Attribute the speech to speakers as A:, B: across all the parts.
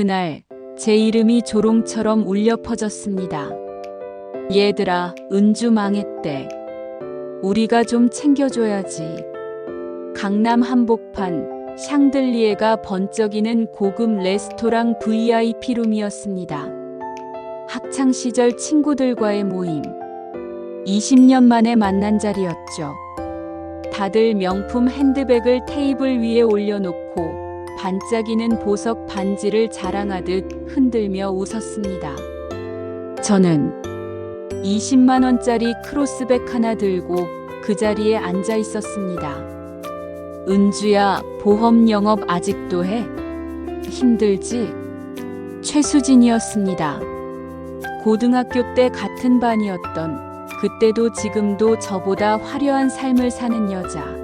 A: 그날 제 이름이 조롱처럼 울려 퍼졌습니다. 얘들아, 은주 망했대. 우리가 좀 챙겨줘야지. 강남 한복판 샹들리에가 번쩍이는 고급 레스토랑 VIP룸이었습니다. 학창시절 친구들과의 모임. 20년 만에 만난 자리였죠. 다들 명품 핸드백을 테이블 위에 올려놓고 반짝이는 보석 반지를 자랑하듯 흔들며 웃었습니다. 저는 20만 원짜리 크로스백 하나 들고 그 자리에 앉아 있었습니다. 은주야, 보험 영업 아직도 해? 힘들지? 최수진이었습니다. 고등학교 때 같은 반이었던, 그때도 지금도 저보다 화려한 삶을 사는 여자.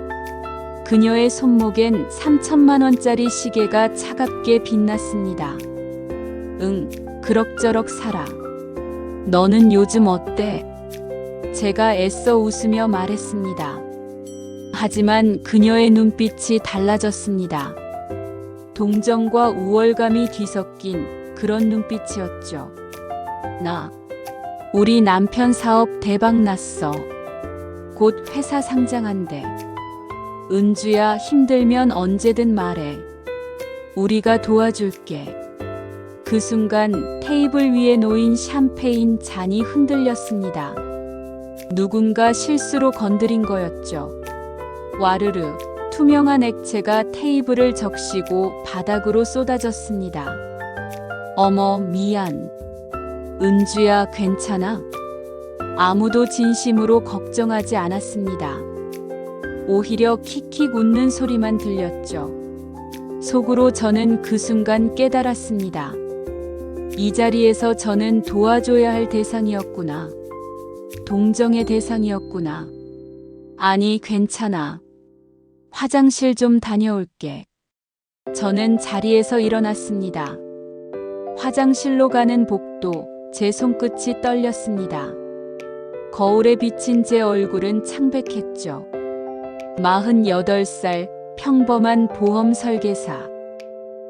A: 그녀의 손목엔 3천만 원짜리 시계가 차갑게 빛났습니다. 응, 그럭저럭 살아. 너는 요즘 어때? 제가 애써 웃으며 말했습니다. 하지만 그녀의 눈빛이 달라졌습니다. 동정과 우월감이 뒤섞인 그런 눈빛이었죠. 우리 남편 사업 대박 났어. 곧 회사 상장한대. 은주야, 힘들면 언제든 말해. 우리가 도와줄게. 그 순간 테이블 위에 놓인 샴페인 잔이 흔들렸습니다. 누군가 실수로 건드린 거였죠. 와르르, 투명한 액체가 테이블을 적시고 바닥으로 쏟아졌습니다. 어머, 미안. 은주야, 괜찮아? 아무도 진심으로 걱정하지 않았습니다. 오히려 킥킥 웃는 소리만 들렸죠. 속으로 저는 그 순간 깨달았습니다. 이 자리에서 저는 도와줘야 할 대상이었구나. 동정의 대상이었구나. 아니, 괜찮아. 화장실 좀 다녀올게. 저는 자리에서 일어났습니다. 화장실로 가는 복도, 제 손끝이 떨렸습니다. 거울에 비친 제 얼굴은 창백했죠. 48살 평범한 보험 설계사.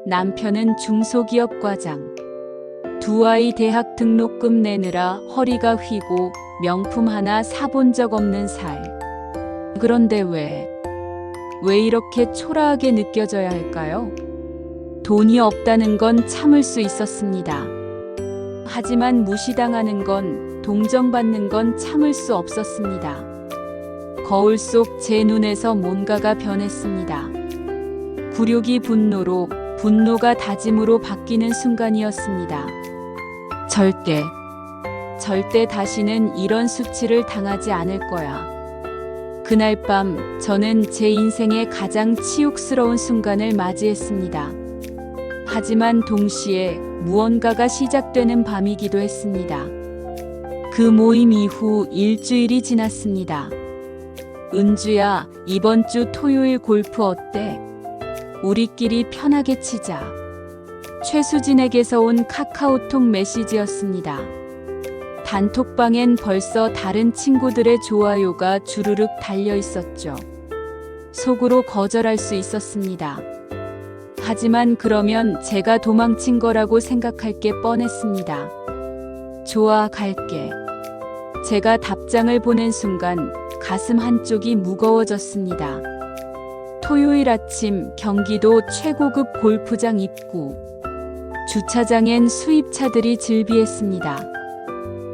A: 남편은 중소기업 과장. 두 아이 대학 등록금 내느라 허리가 휘고 명품 하나 사본 적 없는 살. 그런데 왜 이렇게 초라하게 느껴져야 할까요? 돈이 없다는 건 참을 수 있었습니다. 하지만 무시당하는 건, 동정받는 건 참을 수 없었습니다. 거울 속 제 눈에서 뭔가가 변했습니다. 굴욕이 분노로, 분노가 다짐으로 바뀌는 순간이었습니다. 절대 다시는 이런 수치를 당하지 않을 거야. 그날 밤 저는 제 인생의 가장 치욕스러운 순간을 맞이했습니다. 하지만 동시에 무언가가 시작되는 밤이기도 했습니다. 그 모임 이후 일주일이 지났습니다. 은주야, 이번 주 토요일 골프 어때? 우리끼리 편하게 치자. 최수진에게서 온 카카오톡 메시지였습니다. 단톡방엔 벌써 다른 친구들의 좋아요가 주르륵 달려 있었죠. 속으로 거절할 수 있었습니다. 하지만 그러면 제가 도망친 거라고 생각할 게 뻔했습니다. 좋아, 갈게. 제가 답장을 보낸 순간 가슴 한쪽이 무거워졌습니다. 토요일 아침 경기도 최고급 골프장 입구. 주차장엔 수입차들이 즐비했습니다.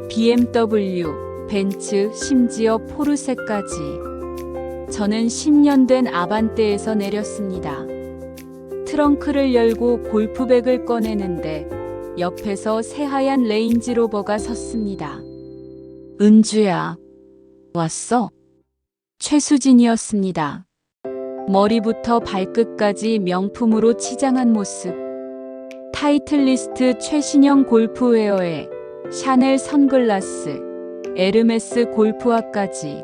A: BMW, 벤츠, 심지어 포르쉐까지. 저는 10년 된 아반떼에서 내렸습니다. 트렁크를 열고 골프백을 꺼내는데 옆에서 새하얀 레인지로버가 섰습니다. 은주야, 왔어? 최수진이었습니다. 머리부터 발끝까지 명품으로 치장한 모습. 타이틀리스트 최신형 골프웨어에 샤넬 선글라스, 에르메스 골프화까지.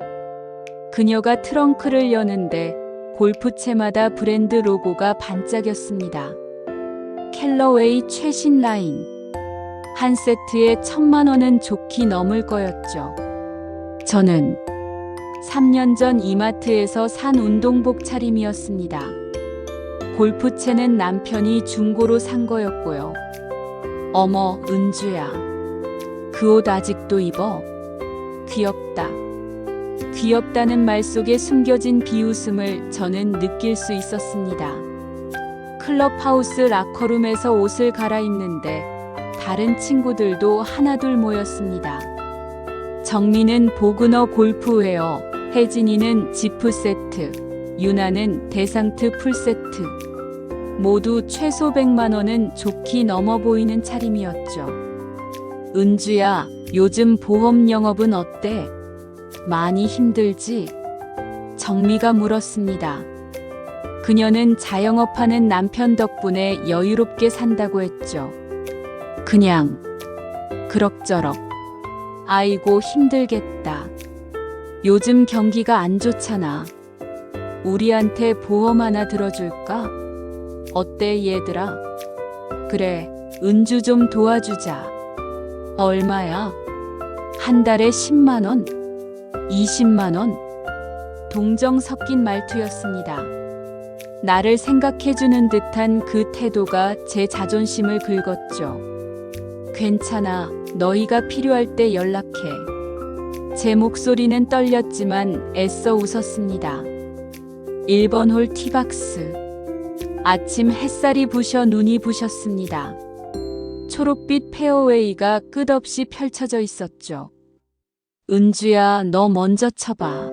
A: 그녀가 트렁크를 여는데 골프채마다 브랜드 로고가 반짝였습니다. 캘러웨이 최신 라인. 한 세트에 1,000만 원은 좋게 넘을 거였죠. 저는 3년 전 이마트에서 산 운동복 차림이었습니다. 골프채는 남편이 중고로 산 거였고요. 어머, 은주야. 그 옷 아직도 입어? 귀엽다. 귀엽다는 말 속에 숨겨진 비웃음을 저는 느낄 수 있었습니다. 클럽하우스 라커룸에서 옷을 갈아입는데 다른 친구들도 하나둘 모였습니다. 정민은 보그너 골프웨어, 혜진이는 지프 세트, 유나는 데상트 풀세트. 모두 최소 100만 원은 좋게 넘어 보이는 차림이었죠. 은주야, 요즘 보험 영업은 어때? 많이 힘들지? 정미가 물었습니다. 그녀는 자영업하는 남편 덕분에 여유롭게 산다고 했죠. 그냥 그럭저럭. 아이고 힘들겠다. 요즘 경기가 안 좋잖아. 우리한테 보험 하나 들어줄까? 어때 얘들아? 그래, 은주 좀 도와주자. 얼마야? 한 달에 10만 원? 20만 원? 동정 섞인 말투였습니다. 나를 생각해주는 듯한 그 태도가 제 자존심을 긁었죠. 괜찮아, 너희가 필요할 때 연락해. 제 목소리는 떨렸지만 애써 웃었습니다. 1번 홀 티박스. 아침 햇살이 부셔 눈이 부셨습니다. 초록빛 페어웨이가 끝없이 펼쳐져 있었죠. 은주야, 너 먼저 쳐봐.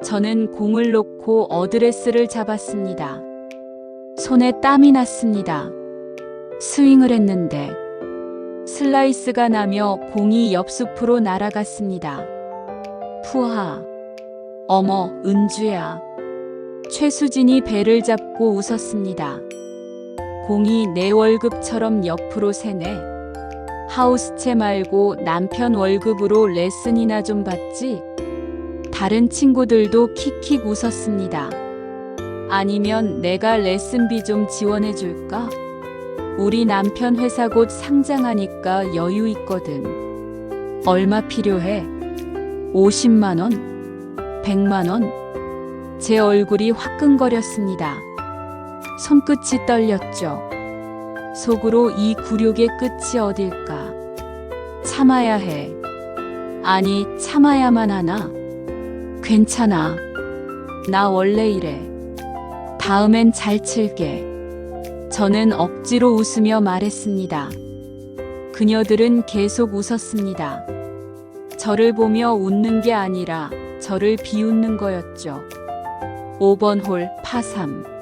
A: 저는 공을 놓고 어드레스를 잡았습니다. 손에 땀이 났습니다. 스윙을 했는데 슬라이스가 나며 공이 옆숲으로 날아갔습니다. 푸하. 어머, 은주야. 최수진이 배를 잡고 웃었습니다. 공이 내 월급처럼 옆으로 새네. 하우스채 말고 남편 월급으로 레슨이나 좀 받지? 다른 친구들도 킥킥 웃었습니다. 아니면 내가 레슨비 좀 지원해 줄까? 우리 남편 회사 곧 상장하니까 여유 있거든. 얼마 필요해? 50만 원? 100만 원? 제 얼굴이 화끈거렸습니다. 손끝이 떨렸죠. 속으로 이 굴욕의 끝이 어딜까? 참아야 해. 아니, 참아야만 하나? 괜찮아. 나 원래 이래. 다음엔 잘 칠게. 저는 억지로 웃으며 말했습니다. 그녀들은 계속 웃었습니다. 저를 보며 웃는 게 아니라 저를 비웃는 거였죠. 5번 홀 파3.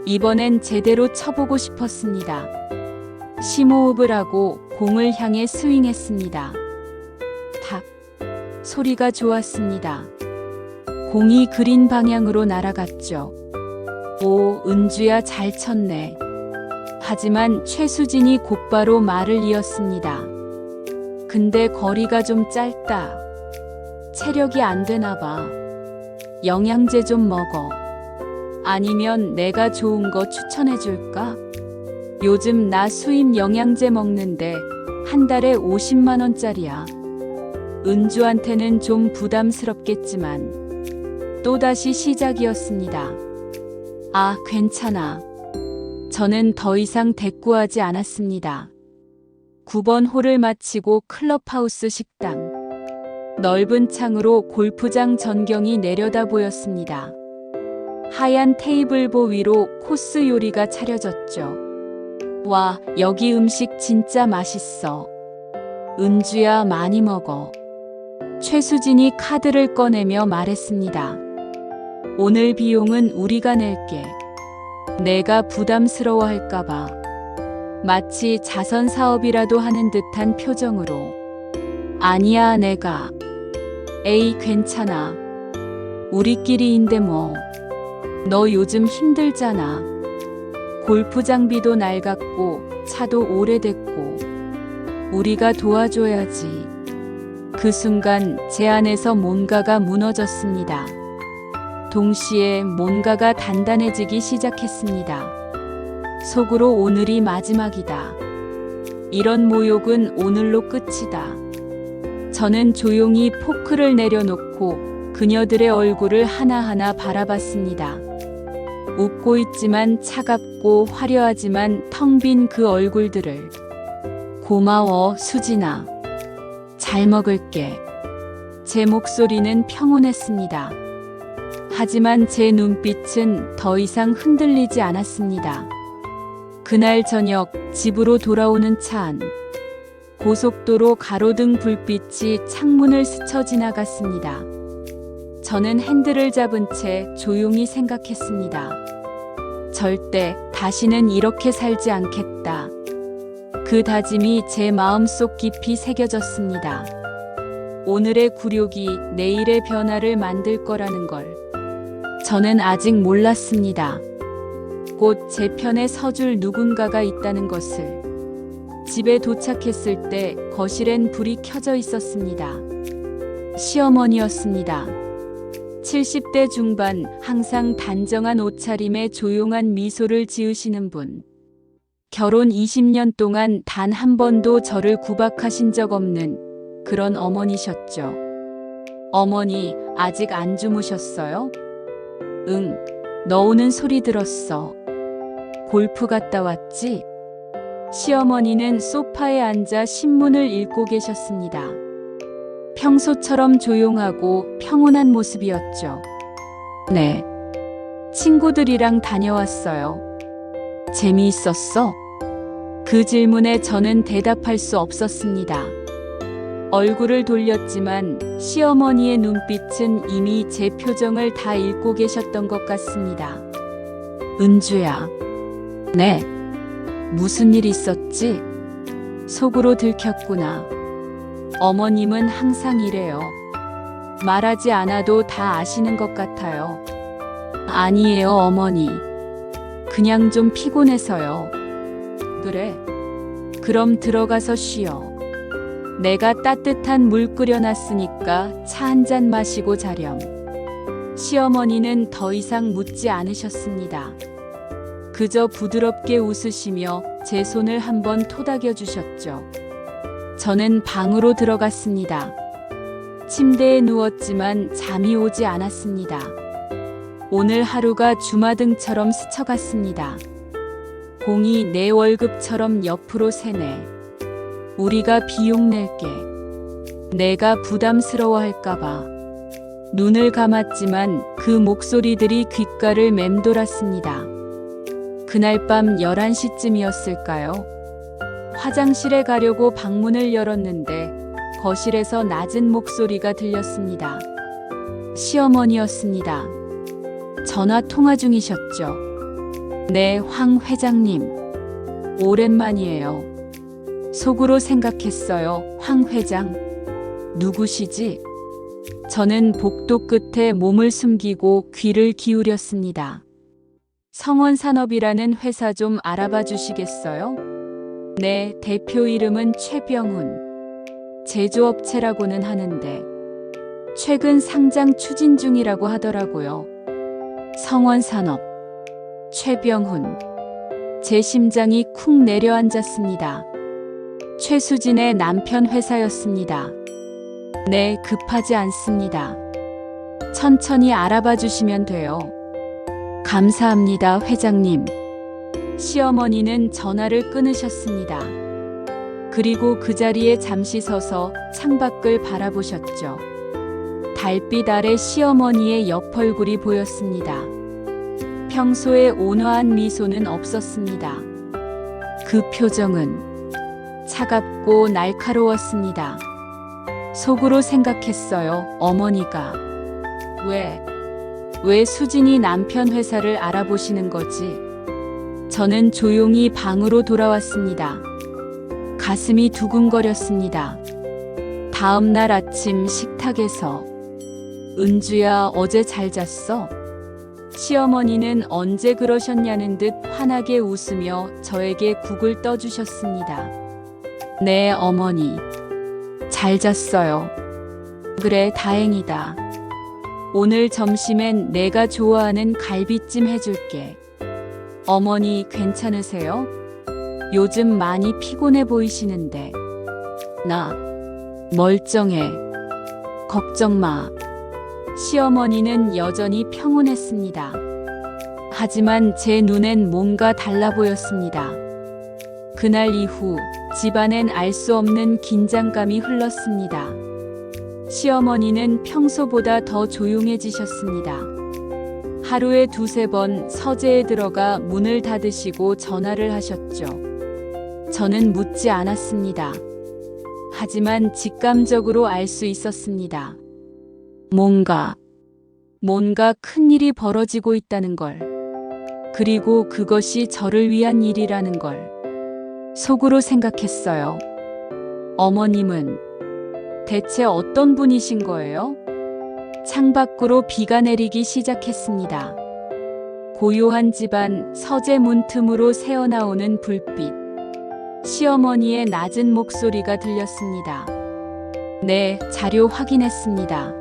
A: 이번엔 제대로 쳐보고 싶었습니다. 심호흡을 하고 공을 향해 스윙했습니다. 탁. 소리가 좋았습니다. 공이 그린 방향으로 날아갔죠. 오, 은주야 잘 쳤네. 하지만 최수진이 곧바로 말을 이었습니다. 근데 거리가 좀 짧다. 체력이 안 되나 봐. 영양제 좀 먹어. 아니면 내가 좋은 거 추천해 줄까? 요즘 나 수입 영양제 먹는데 한 달에 50만 원짜리야. 은주한테는 좀 부담스럽겠지만 또다시 시작이었습니다. 아, 괜찮아. 저는 더 이상 대꾸하지 않았습니다. 9번 홀을 마치고 클럽하우스 식당. 넓은 창으로 골프장 전경이 내려다 보였습니다. 하얀 테이블보 위로 코스 요리가 차려졌죠. 와, 여기 음식 진짜 맛있어. 은주야, 많이 먹어. 최수진이 카드를 꺼내며 말했습니다. 오늘 비용은 우리가 낼게. 내가 부담스러워할까봐. 마치 자선 사업이라도 하는 듯한 표정으로. 아니야, 내가. 에이, 괜찮아. 우리끼리인데 뭐. 너 요즘 힘들잖아. 골프 장비도 낡았고 차도 오래됐고. 우리가 도와줘야지. 그 순간 제 안에서 뭔가가 무너졌습니다. 동시에 뭔가가 단단해지기 시작했습니다. 속으로 오늘이 마지막이다. 이런 모욕은 오늘로 끝이다. 저는 조용히 포크를 내려놓고 그녀들의 얼굴을 하나하나 바라봤습니다. 웃고 있지만 차갑고 화려하지만 텅 빈 그 얼굴들을. 고마워, 수진아. 잘 먹을게. 제 목소리는 평온했습니다. 하지만 제 눈빛은 더 이상 흔들리지 않았습니다. 그날 저녁 집으로 돌아오는 차 안. 고속도로 가로등 불빛이 창문을 스쳐 지나갔습니다. 저는 핸들을 잡은 채 조용히 생각했습니다. 절대 다시는 이렇게 살지 않겠다. 그 다짐이 제 마음속 깊이 새겨졌습니다. 오늘의 굴욕이 내일의 변화를 만들 거라는 걸 저는 아직 몰랐습니다. 곧 제 편에 서줄 누군가가 있다는 것을. 집에 도착했을 때 거실엔 불이 켜져 있었습니다. 시어머니였습니다. 70대 중반, 항상 단정한 옷차림에 조용한 미소를 지으시는 분. 결혼 20년 동안 단 한 번도 저를 구박하신 적 없는 그런 어머니셨죠. 어머니, 아직 안 주무셨어요? 응, 너 오는 소리 들었어. 골프 갔다 왔지? 시어머니는 소파에 앉아 신문을 읽고 계셨습니다. 평소처럼 조용하고 평온한 모습이었죠. 네. 친구들이랑 다녀왔어요. 재미있었어? 그 질문에 저는 대답할 수 없었습니다. 얼굴을 돌렸지만 시어머니의 눈빛은 이미 제 표정을 다 읽고 계셨던 것 같습니다. 은주야. 네. 무슨 일 있었지? 속으로 들켰구나. 어머님은 항상 이래요. 말하지 않아도 다 아시는 것 같아요. 아니에요, 어머니. 그냥 좀 피곤해서요. 그래. 그럼 들어가서 쉬어. 내가 따뜻한 물 끓여놨으니까 차 한 잔 마시고 자렴. 시어머니는 더 이상 묻지 않으셨습니다. 그저 부드럽게 웃으시며 제 손을 한번 토닥여 주셨죠. 저는 방으로 들어갔습니다. 침대에 누웠지만 잠이 오지 않았습니다. 오늘 하루가 주마등처럼 스쳐갔습니다. 공이 내 월급처럼 옆으로 새네. 우리가 비용 낼게. 내가 부담스러워할까봐. 눈을 감았지만 그 목소리들이 귓가를 맴돌았습니다. 그날 밤 11시쯤이었을까요? 화장실에 가려고 방문을 열었는데 거실에서 낮은 목소리가 들렸습니다. 시어머니였습니다. 전화 통화 중이셨죠? 네, 황 회장님. 오랜만이에요. 속으로 생각했어요. 황 회장. 누구시지? 저는 복도 끝에 몸을 숨기고 귀를 기울였습니다. 성원산업이라는 회사 좀 알아봐 주시겠어요? 네, 대표 이름은 최병훈. 제조업체라고는 하는데 최근 상장 추진 중이라고 하더라고요. 성원산업. 최병훈. 제 심장이 쿵 내려앉았습니다. 최수진의 남편 회사였습니다. 네, 급하지 않습니다. 천천히 알아봐 주시면 돼요. 감사합니다, 회장님. 시어머니는 전화를 끊으셨습니다. 그리고 그 자리에 잠시 서서 창밖을 바라보셨죠. 달빛 아래 시어머니의 옆얼굴이 보였습니다. 평소에 온화한 미소는 없었습니다. 그 표정은 차갑고 날카로웠습니다. 속으로 생각했어요. 어머니가 왜 수진이 남편 회사를 알아보시는 거지? 저는 조용히 방으로 돌아왔습니다. 가슴이 두근거렸습니다. 다음 날 아침 식탁에서 은주야, 어제 잘 잤어? 시어머니는 언제 그러셨냐는 듯 환하게 웃으며 저에게 국을 떠주셨습니다. 네, 어머니. 잘 잤어요. 그래, 다행이다. 오늘 점심엔 내가 좋아하는 갈비찜 해줄게. 어머니, 괜찮으세요? 요즘 많이 피곤해 보이시는데. 나 멀쩡해. 걱정 마. 시어머니는 여전히 평온했습니다. 하지만 제 눈엔 뭔가 달라 보였습니다. 그날 이후 집안엔 알 수 없는 긴장감이 흘렀습니다. 시어머니는 평소보다 더 조용해지셨습니다. 하루에 두세 번 서재에 들어가 문을 닫으시고 전화를 하셨죠. 저는 묻지 않았습니다. 하지만 직감적으로 알 수 있었습니다. 뭔가 큰일이 벌어지고 있다는 걸. 그리고 그것이 저를 위한 일이라는 걸 속으로 생각했어요. 어머님은 대체 어떤 분이신 거예요? 창밖으로 비가 내리기 시작했습니다. 고요한 집안 서재 문틈으로 새어나오는 불빛. 시어머니의 낮은 목소리가 들렸습니다. 네, 자료 확인했습니다.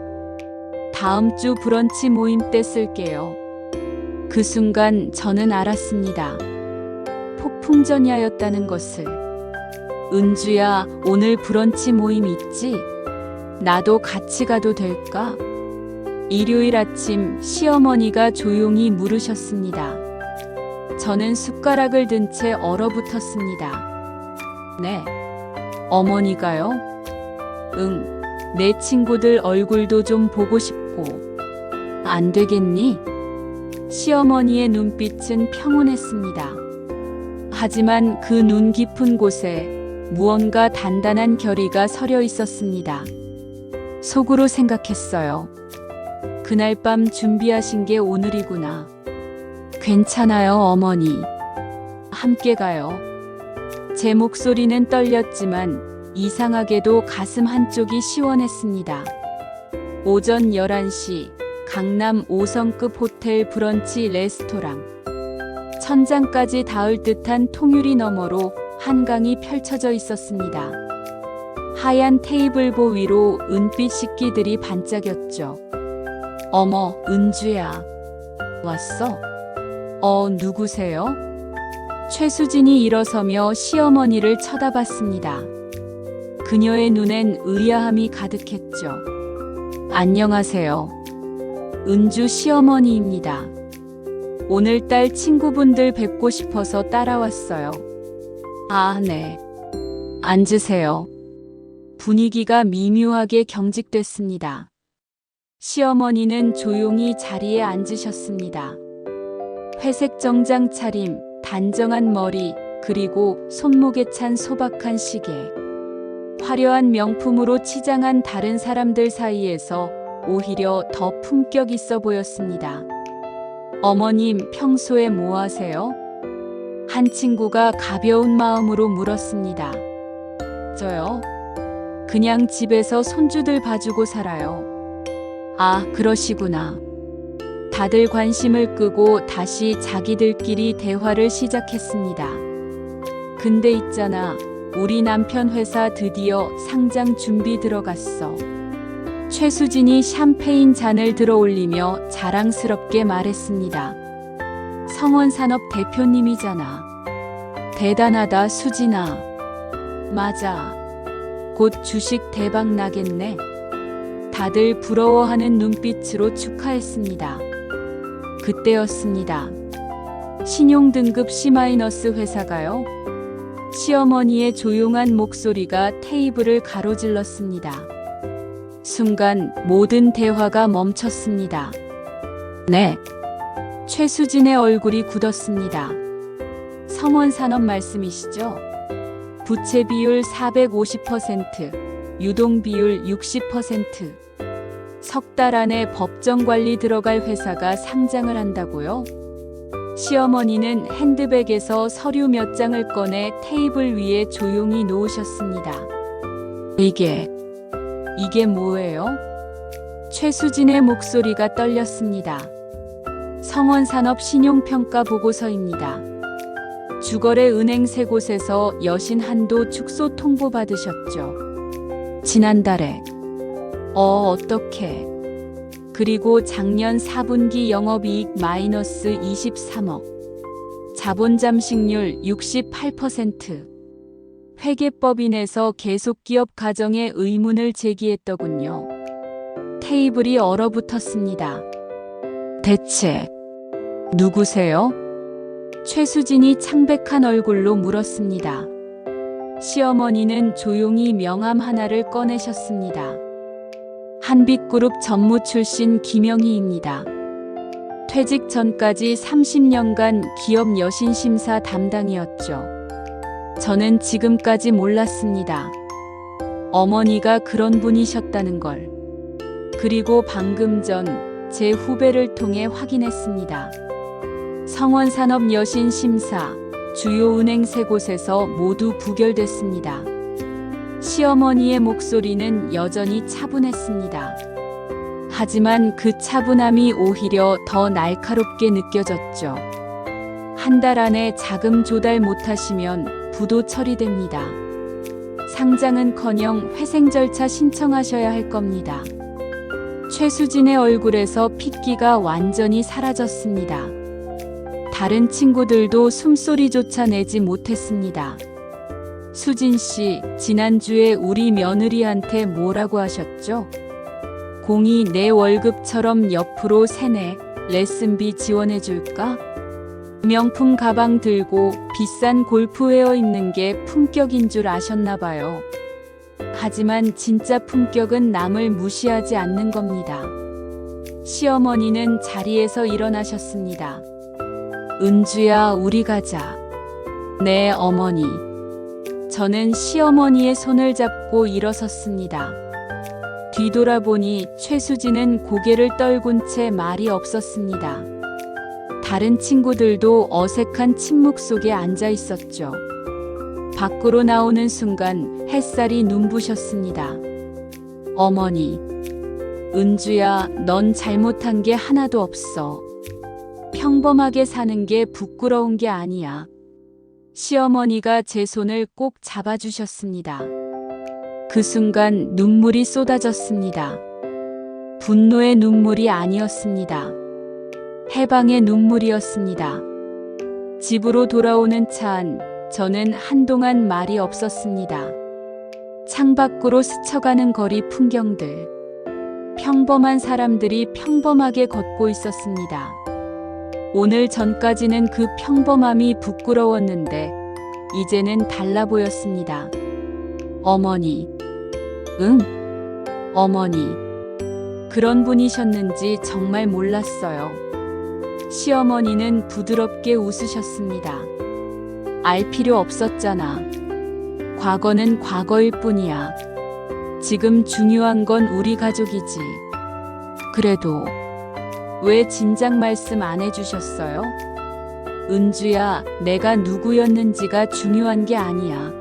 A: 다음 주 브런치 모임 때 쓸게요. 그 순간 저는 알았습니다. 폭풍전야였다는 것을. 은주야, 오늘 브런치 모임 있지? 나도 같이 가도 될까? 일요일 아침 시어머니가 조용히 물으셨습니다. 저는 숟가락을 든 채 얼어붙었습니다. 네. 어머니가요? 응. 내 친구들 얼굴도 좀 보고 싶고. 안 되겠니? 시어머니의 눈빛은 평온했습니다. 하지만 그 눈 깊은 곳에 무언가 단단한 결의가 서려 있었습니다. 속으로 생각했어요. 그날 밤 준비하신 게 오늘이구나. 괜찮아요, 어머니. 함께 가요. 제 목소리는 떨렸지만 이상하게도 가슴 한쪽이 시원했습니다. 오전 11시 강남 5성급 호텔 브런치 레스토랑. 천장까지 닿을 듯한 통유리 너머로 한강이 펼쳐져 있었습니다. 하얀 테이블보 위로 은빛 식기들이 반짝였죠. 어머, 은주야. 왔어? 누구세요? 최수진이 일어서며 시어머니를 쳐다봤습니다. 그녀의 눈엔 의아함이 가득했죠. 안녕하세요. 은주 시어머니입니다. 오늘딸 친구분들 뵙고 싶어서 따라왔어요. 아, 네. 앉으세요. 분위기가 미묘하게 경직됐습니다. 시어머니는 조용히 자리에 앉으셨습니다. 회색 정장 차림, 단정한 머리, 그리고 손목에 찬 소박한 시계. 화려한 명품으로 치장한 다른 사람들 사이에서 오히려 더 품격 있어 보였습니다. 어머님, 평소에 뭐 하세요? 한 친구가 가벼운 마음으로 물었습니다. 저요? 그냥 집에서 손주들 봐주고 살아요. 아, 그러시구나. 다들 관심을 끄고 다시 자기들끼리 대화를 시작했습니다. 근데 있잖아, 우리 남편 회사 드디어 상장 준비 들어갔어. 최수진이 샴페인 잔을 들어 올리며 자랑스럽게 말했습니다. 성원산업 대표님이잖아. 대단하다, 수진아. 맞아. 곧 주식 대박 나겠네. 다들 부러워하는 눈빛으로 축하했습니다. 그때였습니다. 신용등급 C- 회사가요? 시어머니의 조용한 목소리가 테이블을 가로질렀습니다. 순간 모든 대화가 멈췄습니다. 네. 최수진의 얼굴이 굳었습니다. 성원산업 말씀이시죠? 부채 비율 450%, 유동 비율 60%. 석 달 안에 법정 관리 들어갈 회사가 상장을 한다고요? 시어머니는 핸드백에서 서류 몇 장을 꺼내 테이블 위에 조용히 놓으셨습니다. 이게 뭐예요? 최수진의 목소리가 떨렸습니다. 성원산업 신용평가 보고서입니다. 주거래 은행 3곳에서 여신 한도 축소 통보 받으셨죠. 지난달에. 어떡해. 그리고 작년 4분기 영업이익 마이너스 23억. 자본 잠식률 68%. 회계법인에서 계속기업 가정에 의문을 제기했더군요. 테이블이 얼어붙었습니다. 대체 누구세요? 최수진이 창백한 얼굴로 물었습니다. 시어머니는 조용히 명함 하나를 꺼내셨습니다. 한빛그룹 전무 출신 김영희입니다. 퇴직 전까지 30년간 기업 여신심사 담당이었죠. 저는 지금까지 몰랐습니다. 어머니가 그런 분이셨다는 걸. 그리고 방금 전 제 후배를 통해 확인했습니다. 성원산업 여신심사, 주요 은행 3곳에서 모두 부결됐습니다. 시어머니의 목소리는 여전히 차분했습니다. 하지만 그 차분함이 오히려 더 날카롭게 느껴졌죠. 한 달 안에 자금 조달 못하시면 부도 처리됩니다. 상장은커녕 회생 절차 신청하셔야 할 겁니다. 최수진의 얼굴에서 핏기가 완전히 사라졌습니다. 다른 친구들도 숨소리조차 내지 못했습니다. 수진 씨, 지난주에 우리 며느리한테 뭐라고 하셨죠? 공이 내 월급처럼 옆으로 세네, 레슨비 지원해줄까? 명품 가방 들고 비싼 골프웨어 입는 게 품격인 줄 아셨나봐요. 하지만 진짜 품격은 남을 무시하지 않는 겁니다. 시어머니는 자리에서 일어나셨습니다. 은주야, 우리 가자. 네, 어머니. 저는 시어머니의 손을 잡고 일어섰습니다. 뒤돌아보니 최수진은 고개를 떨군 채 말이 없었습니다. 다른 친구들도 어색한 침묵 속에 앉아 있었죠. 밖으로 나오는 순간 햇살이 눈부셨습니다. 어머니, 은주야, 넌 잘못한 게 하나도 없어. 평범하게 사는 게 부끄러운 게 아니야. 시어머니가 제 손을 꼭 잡아주셨습니다. 그 순간 눈물이 쏟아졌습니다. 분노의 눈물이 아니었습니다. 해방의 눈물이었습니다. 집으로 돌아오는 차 안, 저는 한동안 말이 없었습니다. 창밖으로 스쳐가는 거리 풍경들. 평범한 사람들이 평범하게 걷고 있었습니다. 오늘 전까지는 그 평범함이 부끄러웠는데 이제는 달라 보였습니다. 어머니. 응? 어머니. 그런 분이셨는지 정말 몰랐어요. 시어머니는 부드럽게 웃으셨습니다. 알 필요 없었잖아. 과거는 과거일 뿐이야. 지금 중요한 건 우리 가족이지. 그래도 왜 진작 말씀 안 해주셨어요? 은주야, 내가 누구였는지가 중요한 게 아니야.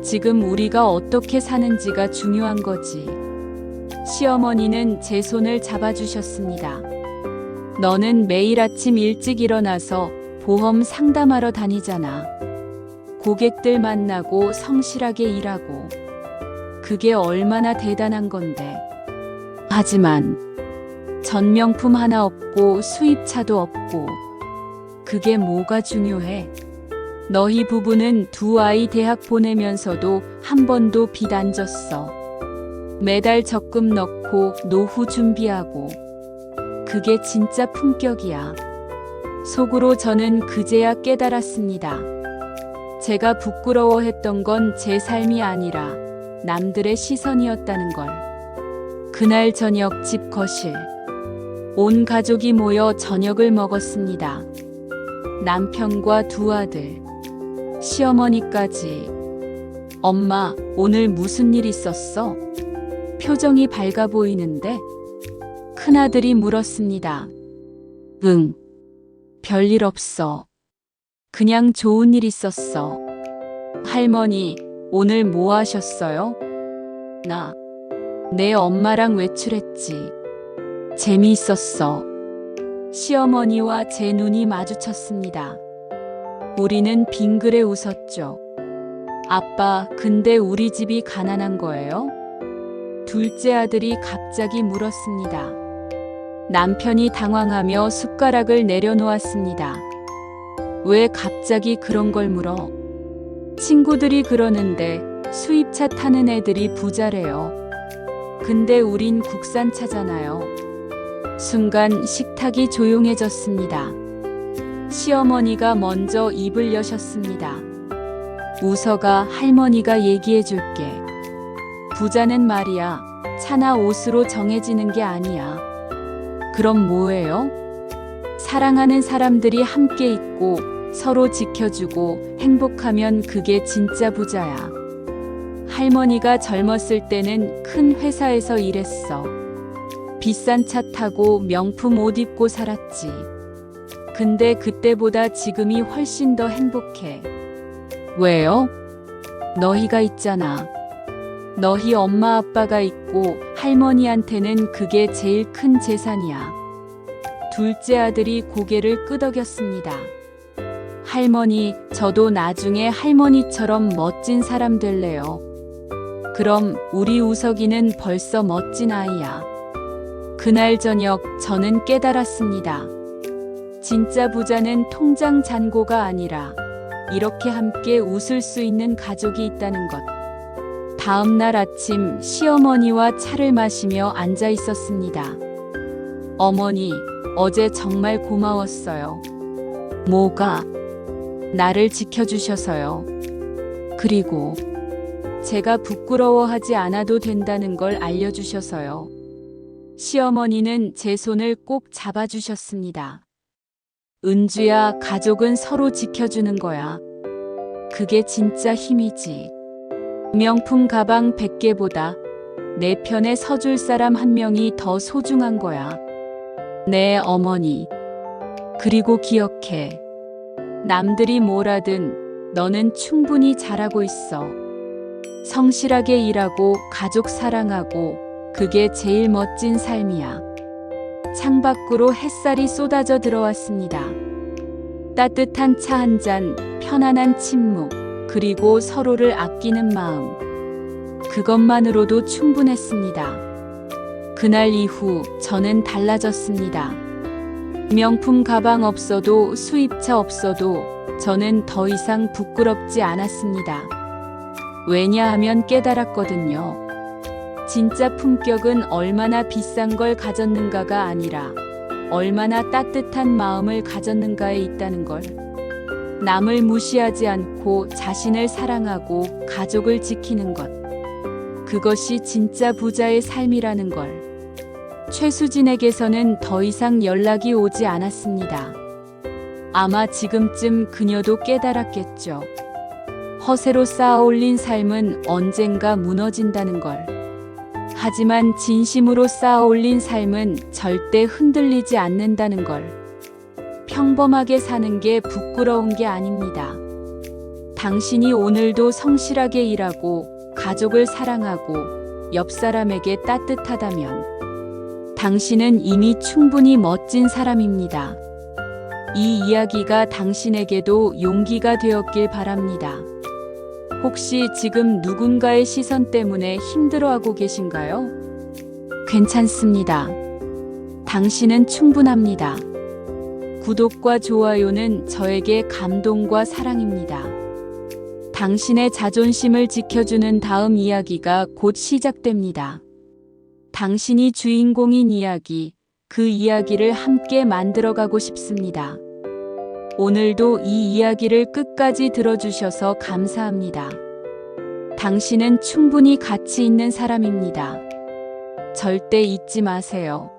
A: 지금 우리가 어떻게 사는지가 중요한 거지. 시어머니는 제 손을 잡아주셨습니다. 너는 매일 아침 일찍 일어나서 보험 상담하러 다니잖아. 고객들 만나고 성실하게 일하고. 그게 얼마나 대단한 건데. 하지만 전명품 하나 없고 수입차도 없고. 그게 뭐가 중요해? 너희 부부는 2아이 대학 보내면서도 한 번도 빚 안 졌어. 매달 적금 넣고 노후 준비하고. 그게 진짜 품격이야. 속으로 저는 그제야 깨달았습니다. 제가 부끄러워했던 건 제 삶이 아니라 남들의 시선이었다는 걸. 그날 저녁 집 거실. 온 가족이 모여 저녁을 먹었습니다. 남편과 2아들, 시어머니까지. 엄마, 오늘 무슨 일 있었어? 표정이 밝아 보이는데? 큰아들이 물었습니다. 응. 별일 없어. 그냥 좋은 일 있었어. 할머니, 오늘 뭐 하셨어요? 내 엄마랑 외출했지. 재미있었어. 시어머니와 제 눈이 마주쳤습니다. 우리는 빙그레 웃었죠. 아빠, 근데 우리 집이 가난한 거예요? 둘째 아들이 갑자기 물었습니다. 남편이 당황하며 숟가락을 내려놓았습니다. 왜 갑자기 그런 걸 물어? 친구들이 그러는데 수입차 타는 애들이 부자래요. 근데 우린 국산차잖아요. 순간 식탁이 조용해졌습니다. 시어머니가 먼저 입을 여셨습니다. 우서가 할머니가 얘기해 줄게. 부자는 말이야, 차나 옷으로 정해지는 게 아니야. 그럼 뭐예요? 사랑하는 사람들이 함께 있고 서로 지켜주고 행복하면 그게 진짜 부자야. 할머니가 젊었을 때는 큰 회사에서 일했어. 비싼 차 타고 명품 옷 입고 살았지. 근데 그때보다 지금이 훨씬 더 행복해. 왜요? 너희가 있잖아. 너희 엄마 아빠가 있고 할머니한테는 그게 제일 큰 재산이야. 둘째 아들이 고개를 끄덕였습니다. 할머니, 저도 나중에 할머니처럼 멋진 사람 될래요. 그럼 우리 우석이는 벌써 멋진 아이야. 그날 저녁 저는 깨달았습니다. 진짜 부자는 통장 잔고가 아니라 이렇게 함께 웃을 수 있는 가족이 있다는 것. 다음 날 아침 시어머니와 차를 마시며 앉아 있었습니다. 어머니, 어제 정말 고마웠어요. 뭐가? 나를 지켜주셔서요. 그리고 제가 부끄러워하지 않아도 된다는 걸 알려주셔서요. 시어머니는 제 손을 꼭 잡아주셨습니다. 은주야, 가족은 서로 지켜주는 거야. 그게 진짜 힘이지. 명품 가방 100개보다 내 편에 서줄 사람 한 명이 더 소중한 거야. 네, 어머니. 그리고 기억해. 남들이 뭐라든 너는 충분히 잘하고 있어. 성실하게 일하고 가족 사랑하고 그게 제일 멋진 삶이야. 창밖으로 햇살이 쏟아져 들어왔습니다. 따뜻한 차 한 잔, 편안한 침묵, 그리고 서로를 아끼는 마음. 그것만으로도 충분했습니다. 그날 이후 저는 달라졌습니다. 명품 가방 없어도 수입차 없어도 저는 더 이상 부끄럽지 않았습니다. 왜냐하면 깨달았거든요. 진짜 품격은 얼마나 비싼 걸 가졌는가가 아니라 얼마나 따뜻한 마음을 가졌는가에 있다는 걸. 남을 무시하지 않고 자신을 사랑하고 가족을 지키는 것. 그것이 진짜 부자의 삶이라는 걸. 최수진에게서는 더 이상 연락이 오지 않았습니다. 아마 지금쯤 그녀도 깨달았겠죠. 허세로 쌓아 올린 삶은 언젠가 무너진다는 걸. 하지만 진심으로 쌓아 올린 삶은 절대 흔들리지 않는다는 걸. 평범하게 사는 게 부끄러운 게 아닙니다. 당신이 오늘도 성실하게 일하고 가족을 사랑하고 옆 사람에게 따뜻하다면 당신은 이미 충분히 멋진 사람입니다. 이 이야기가 당신에게도 용기가 되었길 바랍니다. 혹시 지금 누군가의 시선 때문에 힘들어하고 계신가요? 괜찮습니다. 당신은 충분합니다. 구독과 좋아요는 저에게 감동과 사랑입니다. 당신의 자존심을 지켜주는 다음 이야기가 곧 시작됩니다. 당신이 주인공인 이야기, 그 이야기를 함께 만들어가고 싶습니다. 오늘도 이 이야기를 끝까지 들어주셔서 감사합니다. 당신은 충분히 가치 있는 사람입니다. 절대 잊지 마세요.